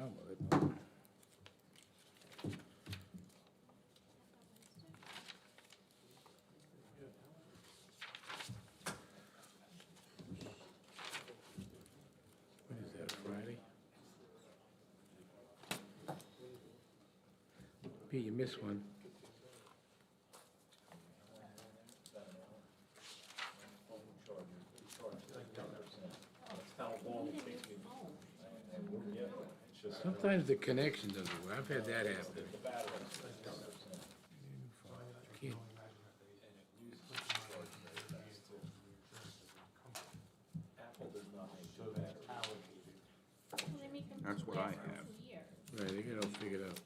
around with it. What is that, Friday? Pete, you missed one. Sometimes the connection doesn't work. I've had that happen. Can't- That's what I have. Right, they get it all figured out.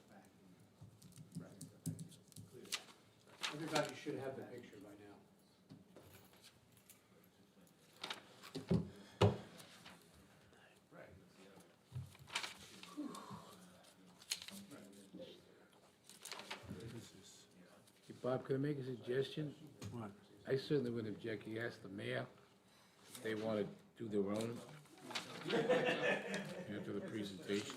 Everybody should have the picture by now. Hey, Bob, can I make a suggestion? What? I certainly wouldn't object. You ask the mayor if they want to do their own after the presentation.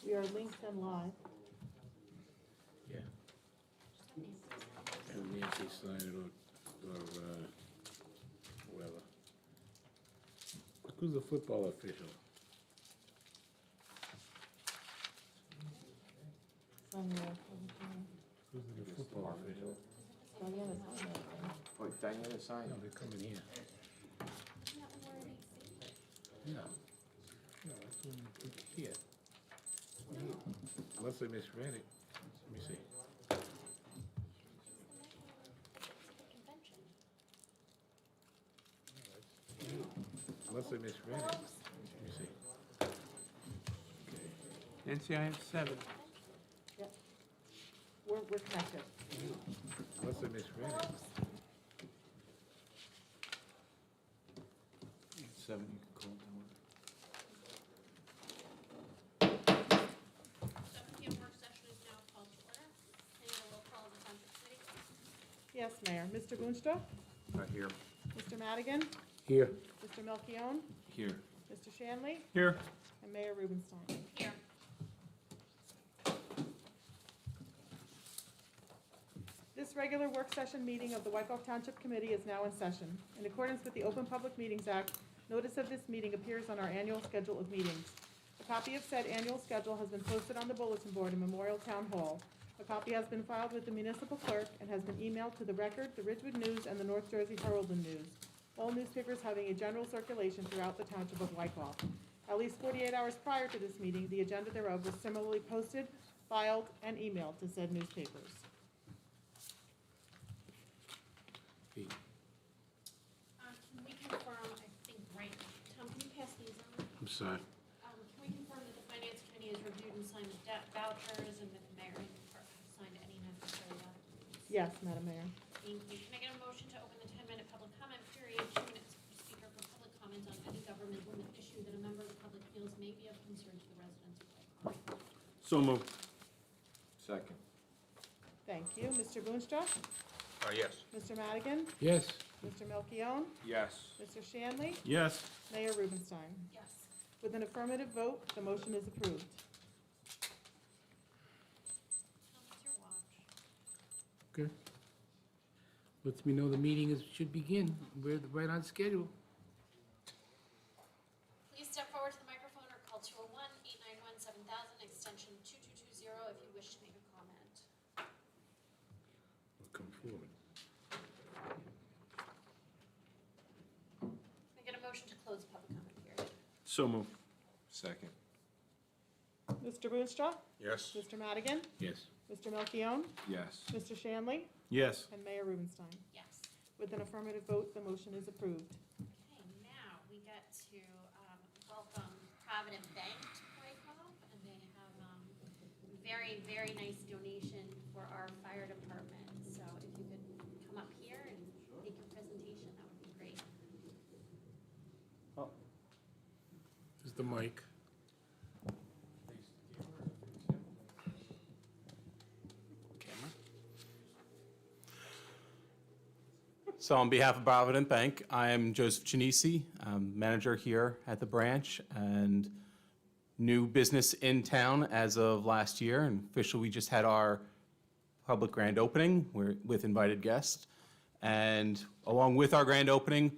We are linked and live. Yeah. And Nancy sign it or whoever. Who's the football official? Somewhere. Who's the football official? Diana's on that thing. Oh, Diana signed No, it. they're coming here. No. No, that's one here. Unless I misread it. Let me see. Unless I misread it. Let me see. Nancy, I have 7. Yep. We're connected. Unless I misread it. 7, you can call it. 7 PM work session is now called to order. Any roll call of the township committee? Yes, Mayor. Mr. Boonstra? Right here. Mr. Madigan? Here. Mr. Melchiong? Here. Mr. Shanley? Here. And Mayor Rubenstein. Here. This regular work session meeting of the Wykoff Township Committee is now in session. In accordance with the Open Public Meetings Act, notice of this meeting appears on our annual schedule of meetings. A copy of said annual schedule has been posted on the bulletin board in Memorial Town Hall. A copy has been filed with the municipal clerk and has been emailed to the Record, the Ridgewood News, and the North Jersey Herald and News, all newspapers having a general circulation throughout the township of Wykoff. At least 48 hours prior to this meeting, the agenda thereof was similarly posted, filed, and emailed to said newspapers. Pete. Can we confirm, I think, right, Tom, can you pass these on? I'm sorry. Can we confirm that the finance committee has reviewed and signed the debt vouchers and that the mayor and clerk have signed any necessary documents? Yes, Madam Mayor. Thank you. Can I get a motion to open the 10-minute public comment period, 2 minutes per speaker for public comment on any governmental issue that a member of the public feels may be of concern to the residents of Wykoff? So moved. Second. Thank you. Mr. Boonstra? Yes. Mr. Madigan? Yes. Mr. Melchiong? Yes. Mr. Shanley? Yes. Mayor Rubenstein? Yes. With an affirmative vote, the motion is approved. Tom, it's your watch. Okay. Lets me know the meeting should begin. We're right on schedule. Please step forward to the microphone or call 201-891-7000, extension 2220 if you wish to make a comment. We'll come forward. Can I get a motion to close the public comment period? So moved. Second. Mr. Boonstra? Yes. Mr. Madigan? Yes. Mr. Melchiong? Yes. Mr. Shanley? Yes. And Mayor Rubenstein? Yes. With an affirmative vote, the motion is approved. Okay, now we get to welcome Provident Bank to Wykoff, and they have very, very nice donation for our fire department. So if you could come up here and make your presentation, that would be great. This is the mic. Camera? So on behalf of Provident Bank, I am Joseph Chinisi, manager here at the branch and new business in town as of last year. And officially, we just had our public grand opening with invited guests. And along with our grand opening,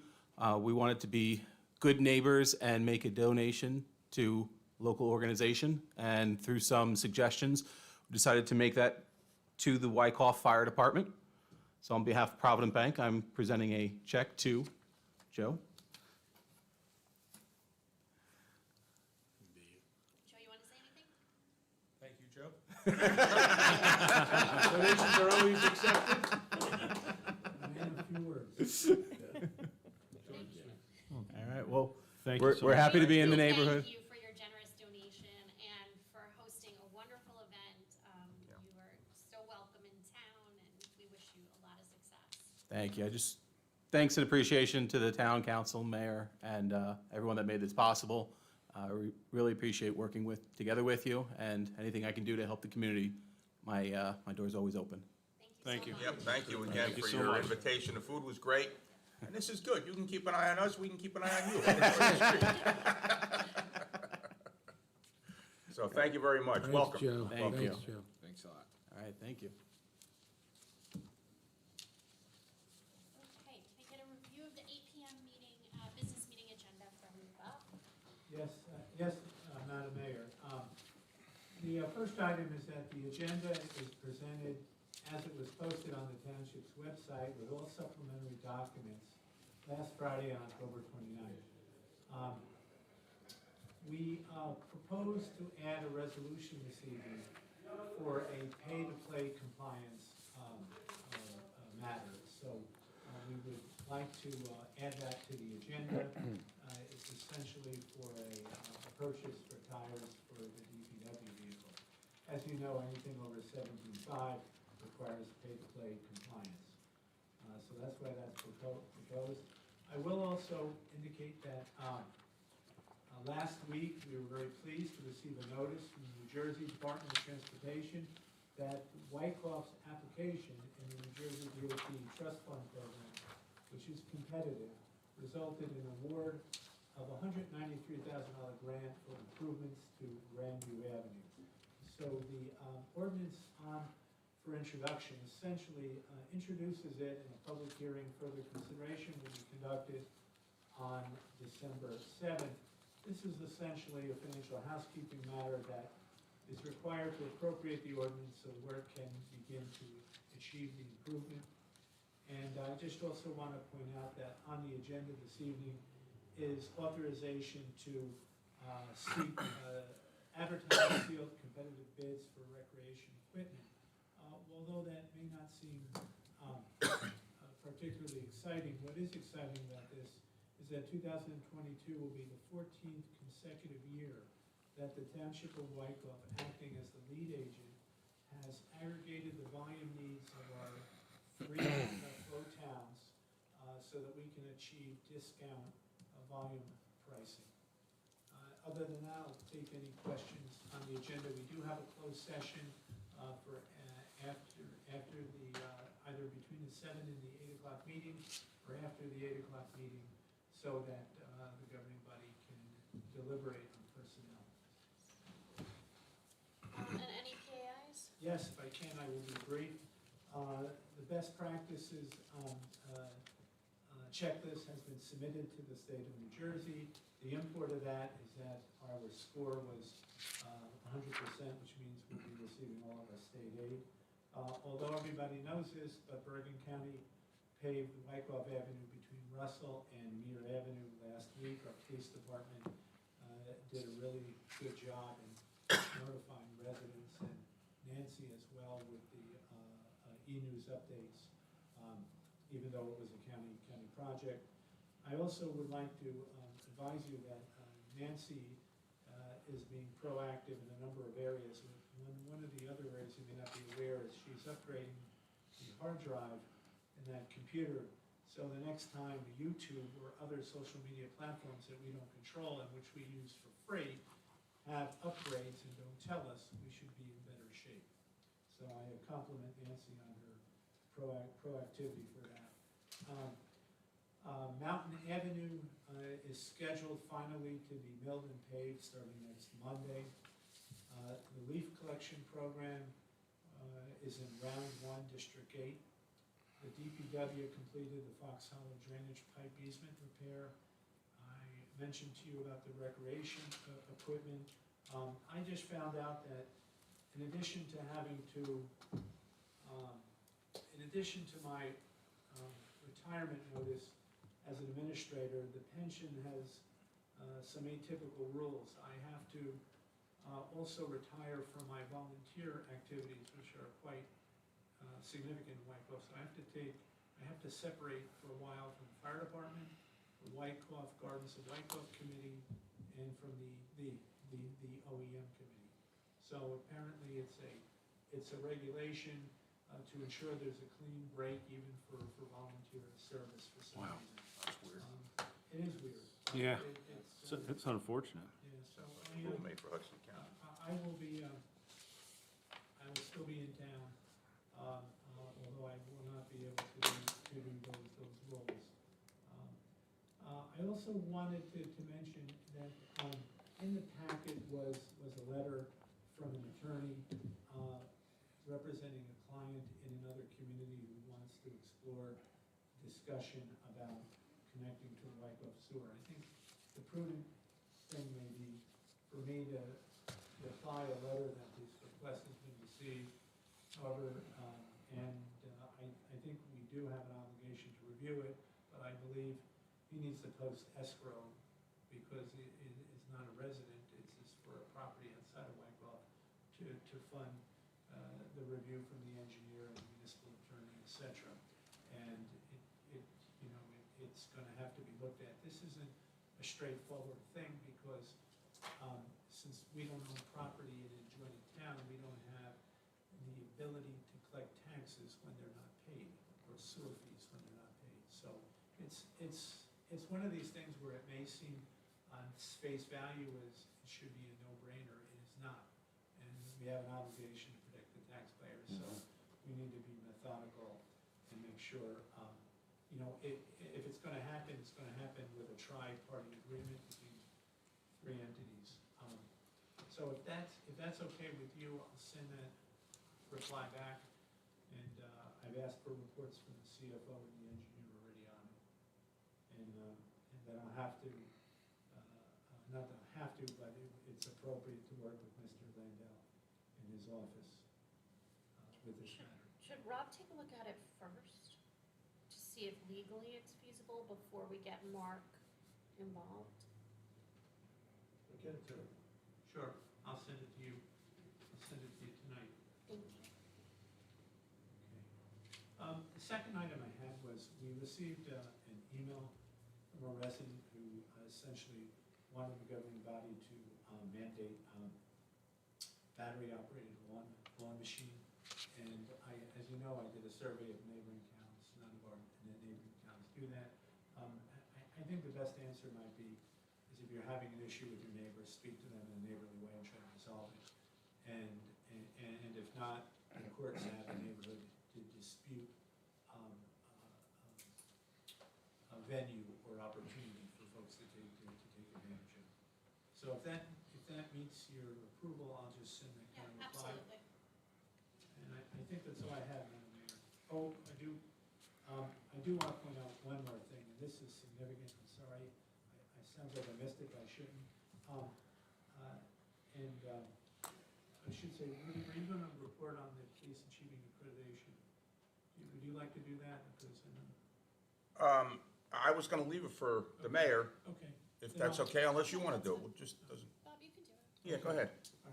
we wanted to be good neighbors and make a donation to local organization. And through some suggestions, we decided to make that to the Wyckoff Fire Department. So on behalf of Provident Bank, I'm presenting a check to Joe. Joe, you want to say anything? Thank you, Joe. Donations are always accepted. Man of few words. All right, well, Thank we're happy to be in the neighborhood. Thank you for your generous donation and for hosting a wonderful event. You are so welcome in town, and we wish you a lot of success. Thank you. Thanks and appreciation to the town council, mayor, and everyone that made this possible. We really appreciate working together with you, and anything I can do to help the community, my door's always open. Thank you so much. Yep, thank you again for your invitation. The food was great. And this is good. You can keep an eye on us, we can keep an eye on you. So thank you very much. Welcome. Thanks, Joe. Thank you. Thanks, Joe. Thanks a lot. All right, thank you. Okay, can I get a review of the 8 PM meeting, business meeting agenda from Bob? Yes, Madam Mayor. The first item is that the agenda is presented as it was posted on the township's website with all supplementary documents last Friday on October 29th. We propose to add a resolution this evening for a pay-to-play compliance matter. So we would like to add that to the agenda. It's essentially for a purchase for tires for the DPW vehicle. As you know, anything over 17.5 requires pay-to-play compliance. So that's why that's proposed. I will also indicate that last week, we were very pleased to receive a notice from the New Jersey Department of Transportation that Wyckoff's application in the New Jersey DOT Trust Fund Program, which is competitive, resulted in an award of a $193,000 grant for improvements to Grandview Avenue. So the ordinance for introduction essentially introduces it in a public hearing. Further consideration will be conducted on December 7th. This is essentially a financial housekeeping matter that is required to appropriate the ordinance so work can begin to achieve the improvement. And I just also want to point out that on the agenda this evening is authorization to seek advertise sealed competitive bids for recreation equipment. Although that may not seem particularly exciting, what is exciting about this is that 2022 will be the 14th consecutive year that the Township of Wyckoff, acting as the lead agent, has aggregated the volume needs of our 3 flow towns so that we can achieve discount volume pricing. Other than that, I'll take any questions on the agenda. We do have a closed session for after the, either between the 7 and the 8 o'clock meeting or after the 8 o'clock meeting, so that the governing body can deliberate on personnel. And any PAIs? Yes, if I can, I will be brief. The best practices checklist has been submitted to the state of New Jersey. The import of that is that our score was 100%, which means we'll be receiving all of our state aid. Although everybody knows this, but Bergen County paved Wyckoff Avenue between Russell and Meir Avenue last week. Our police department did a really good job in notifying residents, and Nancy as well with the e-news updates, even though it was a county project. I also would like to advise you that Nancy is being proactive in a number of areas. One of the other areas you may not be aware is she's upgrading the hard drive in that computer. So the next time YouTube or other social media platforms that we don't control and which we use for free have upgrades and don't tell us, we should be in better shape. So I compliment Nancy on her proactivity for that. Mountain Avenue is scheduled finally to be milled and paved starting next Monday. The leaf collection program is in round 1, District 8. The DPW completed the Fox Hollow drainage pipe easement repair. I mentioned to you about the recreation equipment. I just found out that in addition to having to, in addition to my retirement notice as an administrator, the pension has some atypical rules. I have to also retire from my volunteer activities, which are quite significant in Wyckoff. So I have to separate for a while from the fire department, the Wyckoff Gardens of Wyckoff Committee, and from the OEM committee. So apparently it's a regulation to ensure there's a clean break even for volunteer service for some Wow. reason. That's weird. It is weird. Yeah. It's, It's unfortunate. yeah, so Rule made for Hudson County. I will still be in town, although I will not be able to do those roles. I also wanted to mention that in the packet was a letter from an attorney representing a client in another community who wants to explore discussion about connecting to the Wyckoff sewer. I think the prudent thing may be for me to reply a letter that this request has been received. However, I think we do have an obligation to review it, but I believe he needs to post escrow because it is not a resident, it's just for a property outside of Wyckoff to fund the review from the engineer and the municipal attorney, et cetera. And it's gonna have to be looked at. This isn't a straightforward thing because since we don't own property in an adjoining town, we don't have the ability to collect taxes when they're not paid or sewer fees when they're not paid. So it's one of these things where it may seem on face value as it should be a no-brainer. It is not. And we have an obligation to protect the taxpayers, so we need to be methodical and make sure, if it's gonna happen, it's gonna happen with a tri-party agreement between 3 entities. So if that's okay with you, I'll send that reply back. And I've asked for reports from the CFO and the engineer already on it. And then I'll have to, not that I have to, but it's appropriate to work with Mr. Landau in his office with this matter. Should Rob take a look at it first to see if legally it's feasible before we get Mark involved? Look at it, too. Sure, I'll send it to you. I'll send it to you tonight. Thank you. Okay. The second item I had was we received an email from a resident who essentially wanted the governing body to mandate battery-operated lawn machine. And as you know, I did a survey of neighboring towns. None of our neighboring towns do that. I think the best answer might be is if you're having an issue with your neighbors, speak to them in a neighborly way and try to resolve it. And if not, the courts have a neighborhood to dispute a venue or opportunity for folks to take advantage of. So if that meets your approval, I'll just send that Yeah, kind of reply. absolutely. And I think that's all I have, Madam Mayor. Oh, I do want to point out one more thing, and this is significant. I'm sorry, I sounds like I missed it, but I shouldn't. I should say, Rudy, are you going to report on the police achieving accreditation? Would you like to do that? Because I was gonna leave it for the mayor, okay. if Then that's I'll- okay, unless you wanna do it. Well, just doesn't, Bob, you can do it. yeah, go ahead. All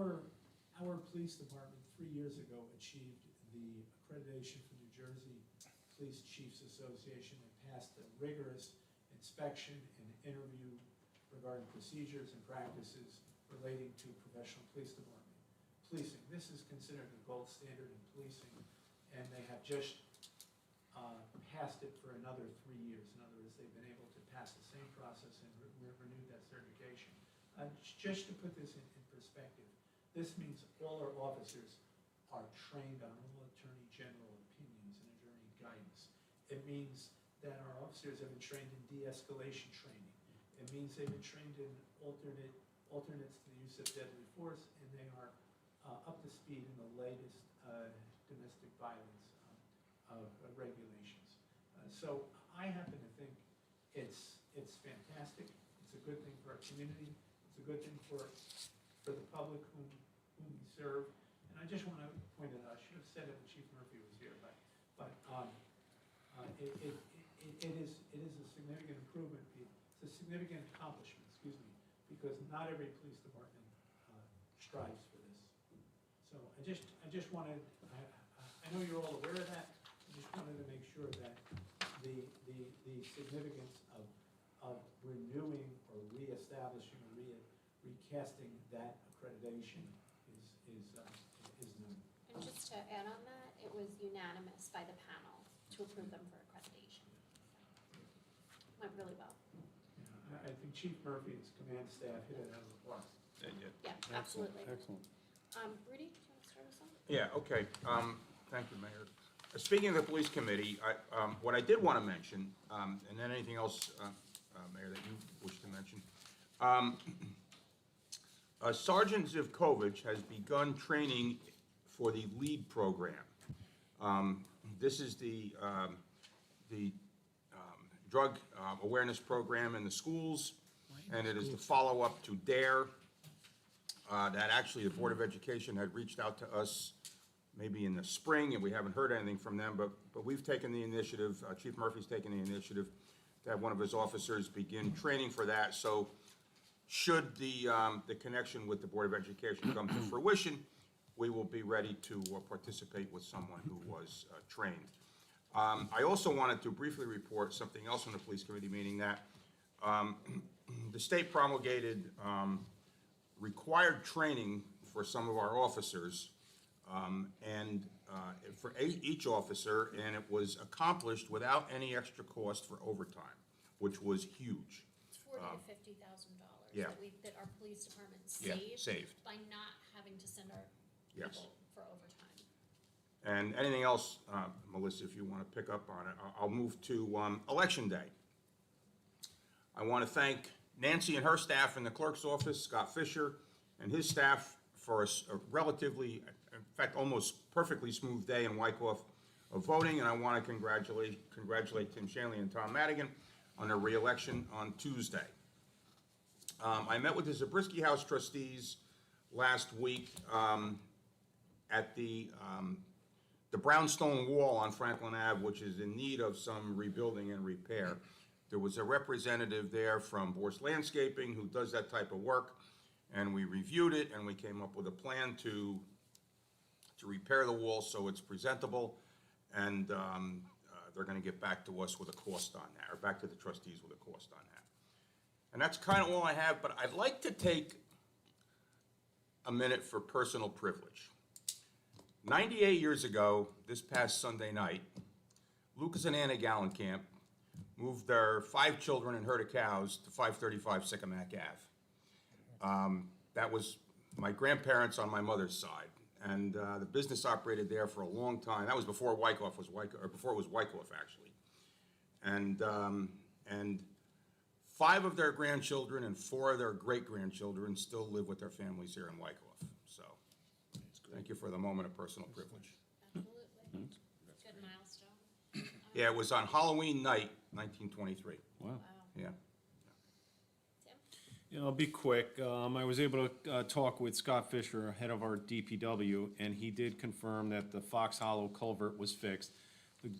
right. Our police department 3 years ago achieved the accreditation from New Jersey Police Chiefs Association and passed a rigorous inspection and interview regarding procedures and practices relating to professional police department policing. This is considered the gold standard in policing, and they have just passed it for another 3 years. In other words, they've been able to pass the same process and renewed that certification. Just to put this in perspective, this means all our officers are trained on all Attorney General opinions and attorney guidance. It means that our officers have been trained in de-escalation training. It means they've been trained in alternates to the use of deadly force, and they are up to speed in the latest domestic violence regulations. So I happen to think it's fantastic. It's a good thing for our community. It's a good thing for the public whom we serve. And I just want to point it out, I should have said it when Chief Murphy was here, but it is a significant improvement. It's a significant accomplishment, excuse me, because not every police department strives for this. So I just wanted, I know you're all aware of that. I just wanted to make sure that the significance of renewing or reestablishing or recasting that accreditation is known. And just to add on that, it was unanimous by the panel to approve them for accreditation. So, went really well. Yeah, I think Chief Murphy and his command staff hit it out of the park. Yeah, absolutely. Excellent. Rudy, do you want to start us off? Yeah, okay. Thank you, Mayor. Speaking of the police committee, what I did want to mention, and then anything else, Mayor, that you wish to mention. Sergeant Zivkovich has begun training for the LEAD program. This is the drug awareness program in the schools, and it is the follow-up to DARE. That actually the Board of Education had reached out to us maybe in the spring, and we haven't heard anything from them, but we've taken the initiative, Chief Murphy's taken the initiative to have one of his officers begin training for that. So should the connection with the Board of Education come to fruition, we will be ready to participate with someone who was trained. I also wanted to briefly report something else on the police committee meeting, that the state promulgated required training for some of our officers, and for each officer, and it was accomplished without any extra cost for overtime, which was huge. It's $40,000 to $50,000 yeah. that our police department Yeah, saved saved. by not having to send our Yes. people for overtime. And anything else, Melissa, if you want to pick up on it, I'll move to Election Day. I want to thank Nancy and her staff in the clerk's office, Scott Fisher and his staff, for a relatively, in fact, almost perfectly smooth day in Wyckoff of voting, and I want to congratulate Tim Shanley and Tom Madigan on their reelection on Tuesday. I met with the Zabriskie House trustees last week at the brownstone wall on Franklin Ave, which is in need of some rebuilding and repair. There was a representative there from Bourse Landscaping who does that type of work, and we reviewed it, and we came up with a plan to repair the wall so it's presentable, and they're gonna get back to us with a cost on that, or back to the trustees with a cost on that. And that's kind of all I have, but I'd like to take a minute for personal privilege. 98 years ago, this past Sunday night, Lucas and Anna Gallenkamp moved their 5 children and herd of cows to 535 Sycamac Ave. That was my grandparents on my mother's side, and the business operated there for a long time. That was before Wyckoff was Wyckoff, or before it was Wyckoff, actually. And 5 of their grandchildren and 4 of their great-grandchildren still live with their families here in Wyckoff. So, thank you for the moment of personal privilege. Absolutely. Good milestone. Yeah, it was on Halloween night, 1923. Wow. Wow. Yeah. Tim? Yeah, I'll be quick. I was able to talk with Scott Fisher, head of our DPW, and he did confirm that the Fox Hollow culvert was fixed.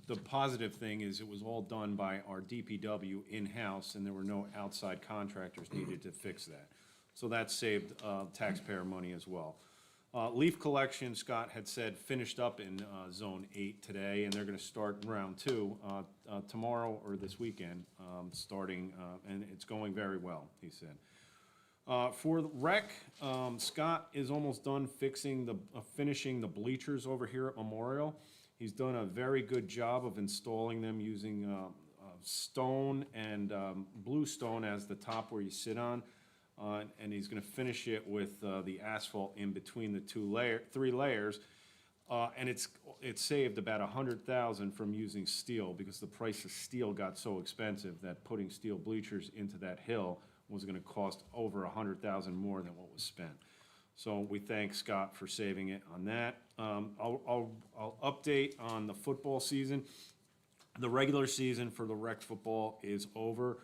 The positive thing is it was all done by our DPW in-house, and there were no outside contractors needed to fix that. So that saved taxpayer money as well. Leaf collection, Scott had said, finished up in Zone 8 today, and they're gonna start round 2 tomorrow or this weekend, starting, and it's going very well, he said. For the rec, Scott is almost done finishing the bleachers over here at Memorial. He's done a very good job of installing them using stone and blue stone as the top where you sit on. And he's gonna finish it with the asphalt in between the 3 layers. And it saved about 100,000 from using steel, because the price of steel got so expensive that putting steel bleachers into that hill was gonna cost over 100,000 more than what was spent. So we thank Scott for saving it on that. I'll update on the football season. The regular season for the rec football is over.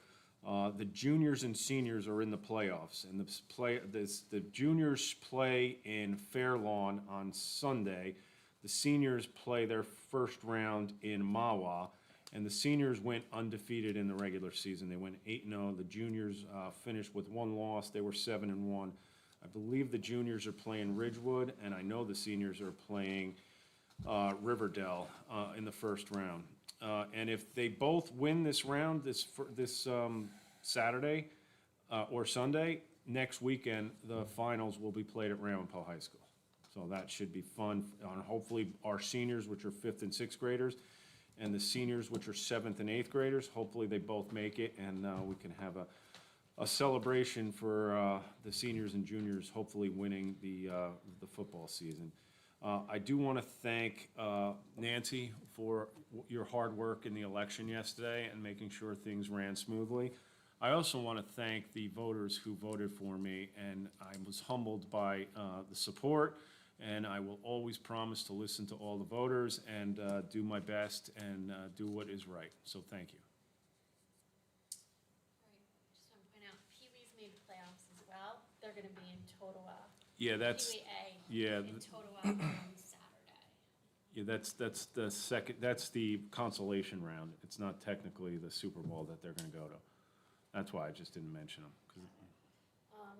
The juniors and seniors are in the playoffs, and the juniors play in Fair Lawn on Sunday. The seniors play their first round in Mawa, and the seniors went undefeated in the regular season. They went 8-0. The juniors finished with 1 loss. They were 7-1. I believe the juniors are playing Ridgewood, and I know the seniors are playing Riverdale in the first round. And if they both win this round, this Saturday or Sunday, next weekend, the finals will be played at Ramapo High School. So that should be fun. Hopefully, our seniors, which are 5th and 6th graders, and the seniors, which are 7th and 8th graders, hopefully they both make it, and we can have a celebration for the seniors and juniors, hopefully winning the football season. I do want to thank Nancy for your hard work in the election yesterday and making sure things ran smoothly. I also want to thank the voters who voted for me, and I was humbled by the support, and I will always promise to listen to all the voters and do my best and do what is right. So thank you. Right, just want to point out, Pee Wee's made playoffs as well. They're going to be in Totowa. Yeah, that's, Pee Wee A. yeah, In Totowa on Saturday. yeah, that's the second, that's the consolation round. It's not technically the Super Bowl that they're gonna go to. That's why I just didn't mention them.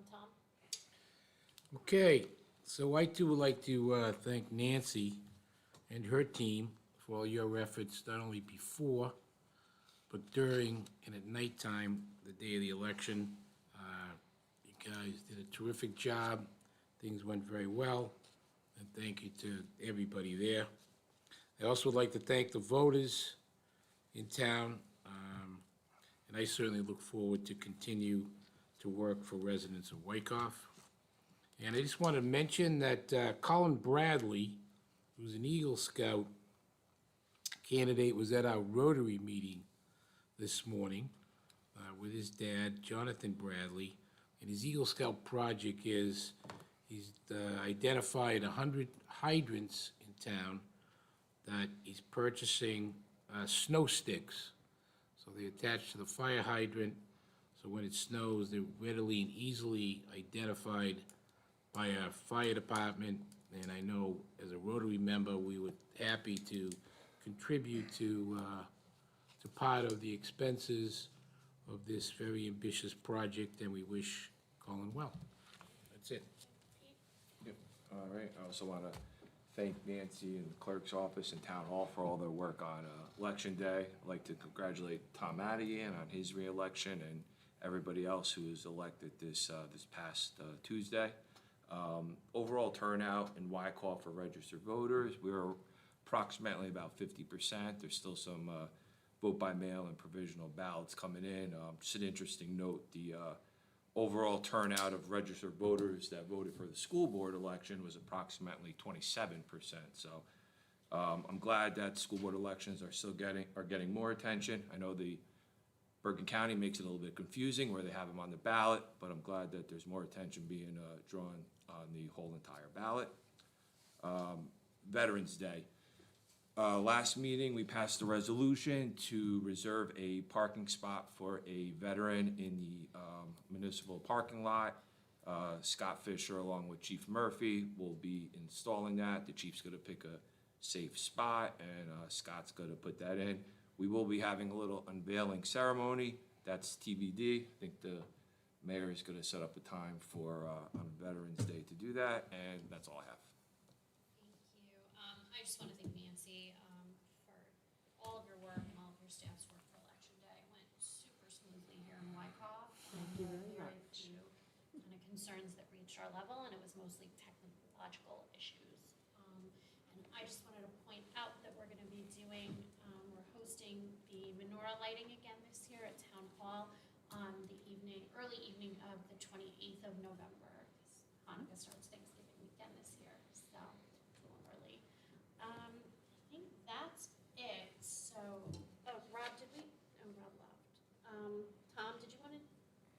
Tom? Okay, so I too would like to thank Nancy and her team for all your efforts, not only before, but during and at nighttime, the day of the election. You guys did a terrific job. Things went very well, and thank you to everybody there. I also would like to thank the voters in town, and I certainly look forward to continue to work for residents of Wykoff. And I just want to mention that Colin Bradley, who's an Eagle Scout candidate, was at our Rotary meeting this morning with his dad, Jonathan Bradley. And his Eagle Scout project is, he's identified 100 hydrants in town that he's purchasing snow sticks. So they attach to the fire hydrant, so when it snows, they're readily and easily identified by our fire department. And I know as a Rotary member, we would happy to contribute to part of the expenses of this very ambitious project, and we wish Colin well. That's it. Yep. All right, I also want to thank Nancy and the clerk's office and town hall for all their work on election day. I'd like to congratulate Tom Madigan on his reelection and everybody else who was elected this past Tuesday. Overall turnout in Wykoff for registered voters, we were approximately about 50%. There's still some vote by mail and provisional ballots coming in. Just an interesting note, the overall turnout of registered voters that voted for the school board election was approximately 27%. So I'm glad that school board elections are still getting more attention. I know the Bergen County makes it a little bit confusing where they have them on the ballot, but I'm glad that there's more attention being drawn on the whole entire ballot. Veterans Day. Last meeting, we passed a resolution to reserve a parking spot for a veteran in the municipal parking lot. Scott Fisher, along with Chief Murphy, will be installing that. The chief's gonna pick a safe spot, and Scott's gonna put that in. We will be having a little unveiling ceremony. That's TBD. I think the mayor is gonna set up a time for on Veterans Day to do that, and that's all I have. Thank you. I just want to thank Nancy for all of your work and all of your staff's work for Election Day. It went super smoothly here in Wykoff. Thank you very much. Kind of concerns that reached our level, and it was mostly technological issues. And I just wanted to point out that we're going to be doing, we're hosting the menorah lighting again this year at Town Hall on the early evening of the 28th of November. Hanukkah starts Thanksgiving weekend this year, so it's a little early. Tom, did you want to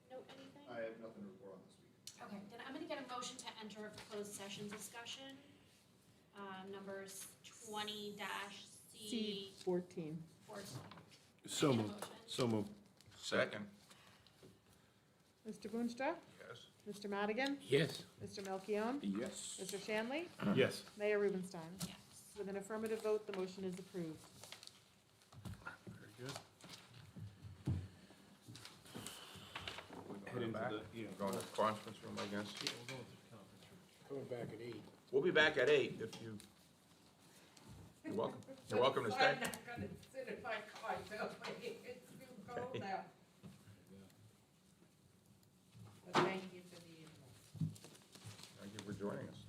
note anything? I have nothing to report on this week. Okay, then I'm gonna get a motion to enter a closed session discussion, numbers 20-C14. C14. So Make a moved, motion. so moved. Second. Mr. Boonstra? Yes. Mr. Madigan? Yes? Mr. Melchiong? Yes. Mr. Shanley? Yes. Mayor Rubenstein? Yes. With an affirmative vote, the motion is approved. Very good. Head into the- yeah. Going to the conference room, I guess. Coming back at 8. We'll be back at 8 if you, you're welcome. You're welcome to stay. I'm not gonna sit in my car, so it's too cold out. But thank you for the input. Thank you for joining us.